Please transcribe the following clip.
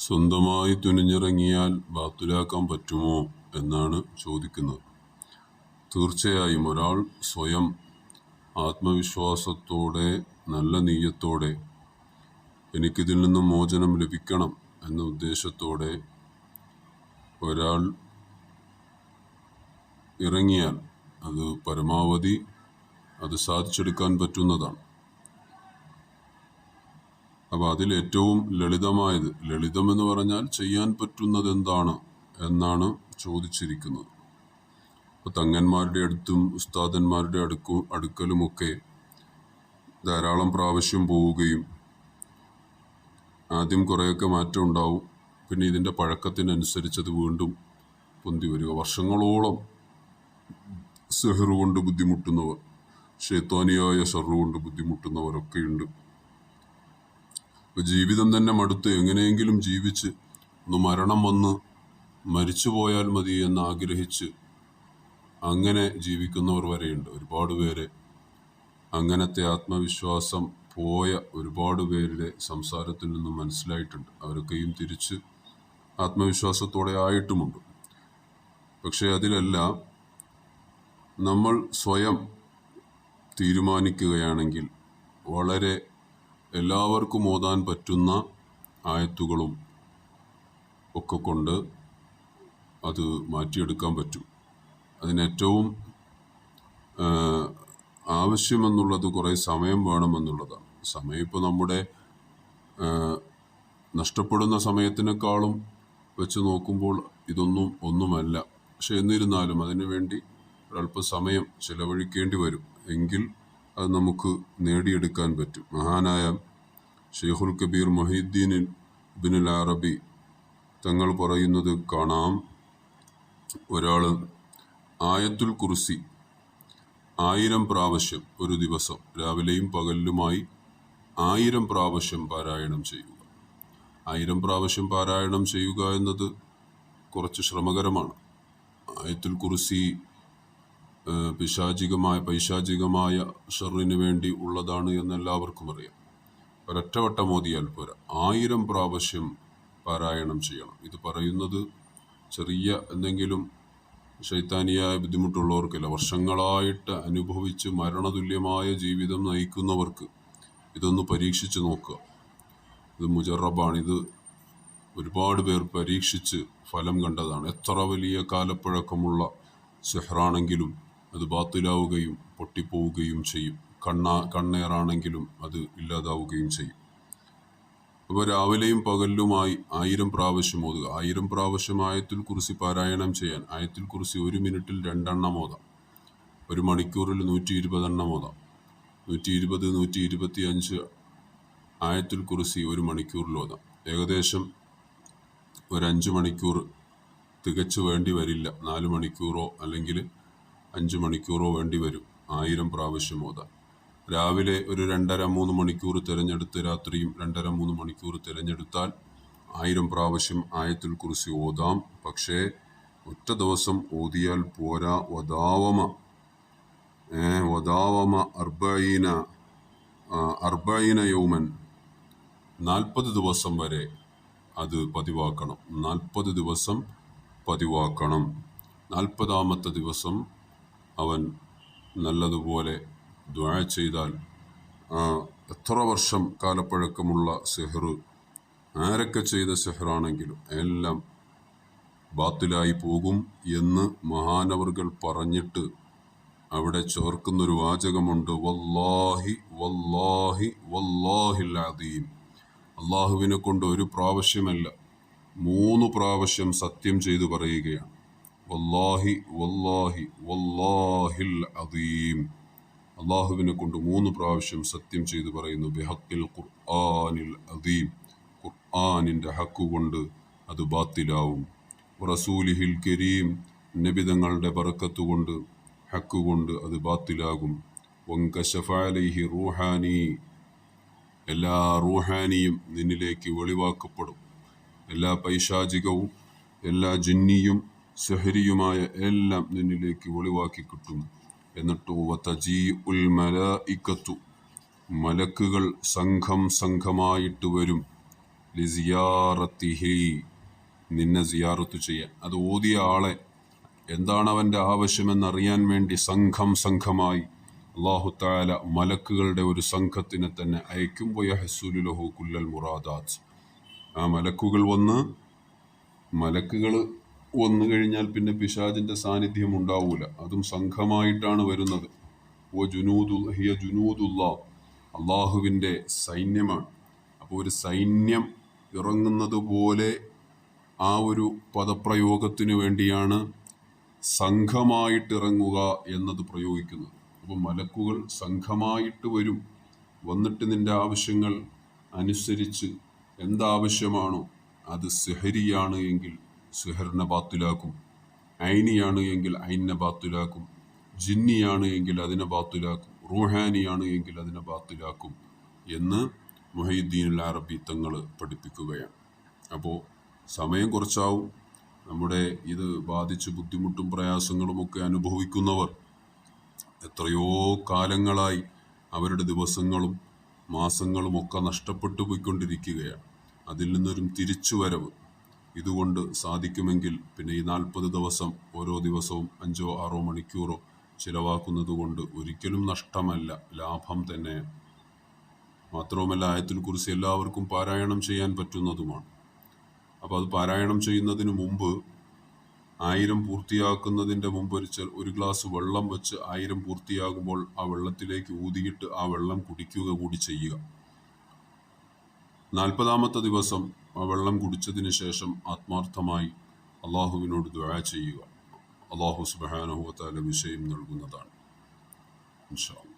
സ്വന്തമായി തുനിഞ്ഞിറങ്ങിയാൽ ബാത്തിലാക്കാൻ പറ്റുമോ എന്നാണ് ചോദിക്കുന്നത്. തീർച്ചയായും ഒരാൾ സ്വയം ആത്മവിശ്വാസത്തോടെ നല്ല നീയത്തോടെ എനിക്കിതിൽ നിന്നും മോചനം ലഭിക്കണം എന്ന ഉദ്ദേശത്തോടെ ഒരാൾ ഇറങ്ങിയാൽ അത് പരമാവധി അത് സാധിച്ചെടുക്കാൻ പറ്റുന്നതാണ്. അപ്പോൾ അതിലേറ്റവും ലളിതമെന്ന് പറഞ്ഞാൽ ചെയ്യാൻ പറ്റുന്നത് എന്താണ് എന്നാണ് ചോദിച്ചിരിക്കുന്നത്. അപ്പോൾ തങ്ങന്മാരുടെ അടുത്തും ഉസ്താദന്മാരുടെ അടുക്കലുമൊക്കെ ധാരാളം പ്രാവശ്യം പോവുകയും ആദ്യം കുറേയൊക്കെ മാറ്റം ഉണ്ടാവും, പിന്നെ ഇതിൻ്റെ പഴക്കത്തിനനുസരിച്ചത് വീണ്ടും പൊന്തി വരിക. വർഷങ്ങളോളം സെഹ്റ് കൊണ്ട് ബുദ്ധിമുട്ടുന്നവർ, ശൈത്താനിയായ ഷർറ് കൊണ്ട് ബുദ്ധിമുട്ടുന്നവരൊക്കെയുണ്ട്. ജീവിതം തന്നെ മടുത്ത് എങ്ങനെയെങ്കിലും ജീവിച്ച് ഒന്ന് മരണം വന്ന് മരിച്ചു പോയാൽ മതി എന്ന് ആഗ്രഹിച്ച് അങ്ങനെ ജീവിക്കുന്നവർ വരെയുണ്ട്. ഒരുപാട് പേര് അങ്ങനത്തെ ആത്മവിശ്വാസം പോയ ഒരുപാട് പേരുടെ സംസാരത്തിൽ നിന്നും മനസ്സിലായിട്ടുണ്ട്. അവരൊക്കെയും തിരിച്ച് ആത്മവിശ്വാസത്തോടെ ആയിട്ടുമുണ്ട്. പക്ഷേ അതിലെല്ലാം നമ്മൾ സ്വയം തീരുമാനിക്കുകയാണെങ്കിൽ വളരെ എല്ലാവർക്കും ഓതാൻ പറ്റുന്ന ആയത്തുകളും ഒക്കെ കൊണ്ട് അത് മാറ്റിയെടുക്കാൻ പറ്റും. അതിനേറ്റവും ആവശ്യമെന്നുള്ളത് കുറേ സമയം വേണമെന്നുള്ളതാണ്. സമയം ഇപ്പോൾ നമ്മുടെ നഷ്ടപ്പെടുന്ന സമയത്തിനേക്കാളും വെച്ച് നോക്കുമ്പോൾ ഒന്നുമല്ല. പക്ഷെ എന്നിരുന്നാലും അതിനു വേണ്ടി ഒരല്പസമയം ചിലവഴിക്കേണ്ടി വരും. എങ്കിൽ അത് നമുക്ക് നേടിയെടുക്കാൻ പറ്റും. മഹാനായ ഷെയ്ഖുൽ കബീർ മുഹീദ്ദീൻ ഇബ്നുൽ അറബി തങ്ങൾ പറയുന്നത് കാണാം, ഒരാൾ ആയത്തുൽ കുർസി 1000 പ്രാവശ്യം ഒരു ദിവസം രാവിലെയും പകലിലുമായി 1000 പ്രാവശ്യം പാരായണം ചെയ്യുക. 1000 പ്രാവശ്യം പാരായണം ചെയ്യുക എന്നത് കുറച്ച് ശ്രമകരമാണ്. ആയത്തുൽ കുർസി പൈശാചികമായ ഷർറിന് വേണ്ടി ഉള്ളതാണ് എന്ന് എല്ലാവർക്കും അറിയാം. ഒരൊറ്റവട്ടം ഓതിയാൽ പോരാ, 1000 പ്രാവശ്യം പാരായണം ചെയ്യണം. ഇത് പറയുന്നത് ചെറിയ എന്തെങ്കിലും ശൈത്താനിയായ ബുദ്ധിമുട്ടുള്ളവർക്കല്ല, വർഷങ്ങളായിട്ട് അനുഭവിച്ച് മരണതുല്യമായ ജീവിതം നയിക്കുന്നവർക്ക് ഇതൊന്ന് പരീക്ഷിച്ച് നോക്കുക. ഇത് മുജറബാണ്. ഇത് ഒരുപാട് പേർ പരീക്ഷിച്ച് ഫലം കണ്ടതാണ്. എത്ര വലിയ കാലപ്പഴക്കമുള്ള സിഹ്റാണെങ്കിലും അത് ബാത്തിലാവുകയും പൊട്ടിപ്പോവുകയും ചെയ്യും. കണ്ണേറാണെങ്കിലും അത് ഇല്ലാതാവുകയും ചെയ്യും. അപ്പോൾ രാവിലെയും പകലിലുമായി 1000 പ്രാവശ്യം ഓതുക. 1000 പ്രാവശ്യം ആയത്തുൽ കുർസി പാരായണം ചെയ്യാൻ ആയത്തുൽ കുർസി 1 മിനിറ്റിൽ 2 എണ്ണം ഓതാം. 1 മണിക്കൂറിൽ 120 എണ്ണം ഓതാം. 120, 125 ആയത്തുൽ കുർസി 1 മണിക്കൂറിൽ ഓതാം. ഏകദേശം ഒരു 5 മണിക്കൂർ തികച്ചു വേണ്ടി വരില്ല. 4 മണിക്കൂറോ അല്ലെങ്കിൽ 5 മണിക്കൂറോ വേണ്ടി വരും 1000 പ്രാവശ്യം ഓതാൻ. രാവിലെ ഒരു 2.5-3 മണിക്കൂർ തിരഞ്ഞെടുത്ത് രാത്രിയും 2.5-3 മണിക്കൂർ തിരഞ്ഞെടുത്താൽ 1000 പ്രാവശ്യം ആയത്തുൽ കുർസി ഓതാം. പക്ഷേ ഒറ്റ ദിവസം ഓതിയാൽ പോരാ. വദാവമ 40 യൗമൻ, 40 ദിവസം വരെ അത് പതിവാക്കണം. 40 ദിവസം പതിവാക്കണം. 40ാമത്തെ ദിവസം അവൻ നല്ലതുപോലെ ദുആ ചെയ്താൽ എത്ര വർഷം കാലപ്പഴക്കമുള്ള സിഹ്റ്, ആരൊക്കെ ചെയ്ത സിഹ്റാണെങ്കിലും എല്ലാം ബാത്തിലായി പോകും എന്ന് മഹാനവറുകൾ പറഞ്ഞിട്ട് അവിടെ ചേർക്കുന്നൊരു വാചകമുണ്ട്, വല്ലാഹി വല്ലാഹി വല്ലാഹിൽ അദീം. അള്ളാഹുവിനെ കൊണ്ട് ഒരു പ്രാവശ്യമല്ല 3 പ്രാവശ്യം സത്യം ചെയ്തു പറയുകയാണ്. വല്ലാഹി വല്ലാഹി വല്ലാഹിൽ അദീം. അള്ളാഹുവിനെ കൊണ്ട് 3 പ്രാവശ്യം സത്യം ചെയ്തു പറയുന്നു. ബിഹഖിൽ ഖുർആനിൽ അദീം. ഖുർആനിൻ്റെ ഹക്ക് കൊണ്ട് അത് ബാത്തിലാവും. റസൂലിഹിൽ കരീം, നബിതങ്ങളുടെ ബറക്കത്ത് കൊണ്ട് ഹക്ക് കൊണ്ട് അത് ബാത്തിലാകും. വൻകശഫ അലൈഹി റൂഹാനി, എല്ലാ റൂഹാനിയും നിന്നിലേക്ക് വെളിവാക്കപ്പെടും. എല്ലാ പൈശാചികവും എല്ലാ ജിന്നിയും സെഹരിയുമായ എല്ലാം നിന്നിലേക്ക് വെളിവാക്കി കിട്ടും. എന്നിട്ട് വതജീഉൽ മലായികത്തു, മലക്കുകൾ സംഘമായിട്ട് വരും. ലിസിയാറത്തിഹി, നിന്നെ സിയാറത്ത് ചെയ്യാൻ. അത് ഓതിയ ആളെ എന്താണ് അവൻ്റെ ആവശ്യമെന്നറിയാൻ വേണ്ടി സംഘമായി അള്ളാഹു തആല മലക്കുകളുടെ ഒരു സംഘത്തിനെ തന്നെ അയക്കും. വയഹ്സുലു ലഹു കുല്ലൽ മുറാദാത്ത്. ആ മലക്കുകൾ വന്നു കഴിഞ്ഞാൽ പിന്നെ പിശാചിൻ്റെ സാന്നിധ്യം ഉണ്ടാവൂല. അതും സംഘമായിട്ടാണ് വരുന്നത്. ഹിയ ജുനൂദുല്ലാ, അള്ളാഹുവിൻ്റെ സൈന്യമാണ്. അപ്പോൾ ഒരു സൈന്യം ഇറങ്ങുന്നത് പോലെ ആ ഒരു പദപ്രയോഗത്തിനു വേണ്ടിയാണ് സംഘമായിട്ടിറങ്ങുക എന്നത് പ്രയോഗിക്കുന്നത്. അപ്പോൾ മലക്കുകൾ സംഘമായിട്ട് വരും. വന്നിട്ട് നിന്റെ ആവശ്യങ്ങൾ അനുസരിച്ച് എന്താവശ്യമാണോ, അത് സിഹരിയാണ് എങ്കിൽ സിഹറിനെ ബാത്തിലാക്കും, ഐനിയാണ് എങ്കിൽ ഐനിനെ ബാത്തിലാക്കും, ജിന്നിയാണ് എങ്കിൽ അതിനെ ബാത്തിലാക്കും, റൂഹാനിയാണ് എങ്കിൽ അതിനെ ബാത്തിലാക്കും എന്ന് മുഹയ്യിദ്ദീൻ അറബി തങ്ങൾ പഠിപ്പിക്കുകയാണ്. അപ്പോൾ സമയം കുറച്ചാവും. നമ്മുടെ ഇത് ബാധിച്ച് ബുദ്ധിമുട്ടും പ്രയാസങ്ങളുമൊക്കെ അനുഭവിക്കുന്നവർ എത്രയോ കാലങ്ങളായി അവരുടെ ദിവസങ്ങളും മാസങ്ങളും ഒക്കെ നഷ്ടപ്പെട്ടു പോയിക്കൊണ്ടിരിക്കുകയാണ്. അതിൽ നിന്നൊരു തിരിച്ചുവരവ് ഇതുകൊണ്ട് സാധിക്കുമെങ്കിൽ പിന്നെ ഈ 40 ദിവസം ഓരോ ദിവസവും 5-6 മണിക്കൂറോ ചിലവാക്കുന്നത് കൊണ്ട് ഒരിക്കലും നഷ്ടമല്ല, ലാഭം തന്നെയാണ്. മാത്രവുമല്ല ആയത്തുൽ കുർസി എല്ലാവർക്കും പാരായണം ചെയ്യാൻ പറ്റുന്നതുമാണ്. അപ്പോൾ അത് പാരായണം ചെയ്യുന്നതിന് മുമ്പ് 1000 പൂർത്തിയാക്കുന്നതിൻ്റെ മുമ്പ് ഒരു ഗ്ലാസ് വെള്ളം വെച്ച് 1000 പൂർത്തിയാകുമ്പോൾ ആ വെള്ളത്തിലേക്ക് ഊതിയിട്ട് ആ വെള്ളം കുടിക്കുക കൂടി ചെയ്യുക. 40ാമത്തെ ദിവസം ആ വെള്ളം കുടിച്ചതിന് ശേഷം ആത്മാർത്ഥമായി അള്ളാഹുവിനോട് ദുആ ചെയ്യുക. അള്ളാഹു സുബ്ഹാനഹു വ തആല വിജയം നൽകുന്നതാണ് ഇൻഷാ അല്ലാഹ്.